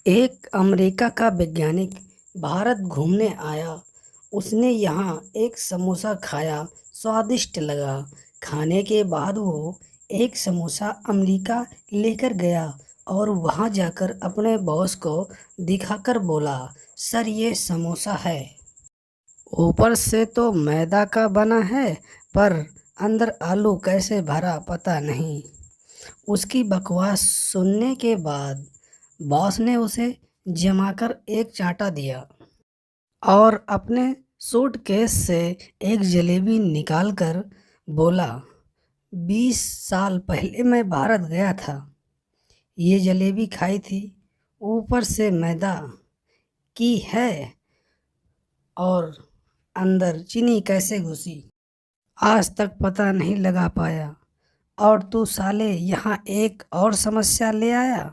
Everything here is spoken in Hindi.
एक अमेरिका का वैज्ञानिक भारत घूमने आया। उसने यहाँ एक समोसा खाया, स्वादिष्ट लगा। खाने के बाद वो एक समोसा अमेरिका लेकर गया और वहाँ जाकर अपने बॉस को दिखाकर बोला, सर ये समोसा है। ऊपर से तो मैदा का बना है, पर अंदर आलू कैसे भरा पता नहीं। उसकी बकवास सुनने के बाद बॉस ने उसे जमाकर एक चांटा दिया और अपने सूटकेस से एक जलेबी निकालकर बोला, 20 साल पहले मैं भारत गया था, ये जलेबी खाई थी। ऊपर से मैदा की है और अंदर चीनी कैसे घुसी, आज तक पता नहीं लगा पाया। और तू साले यहाँ एक और समस्या ले आया।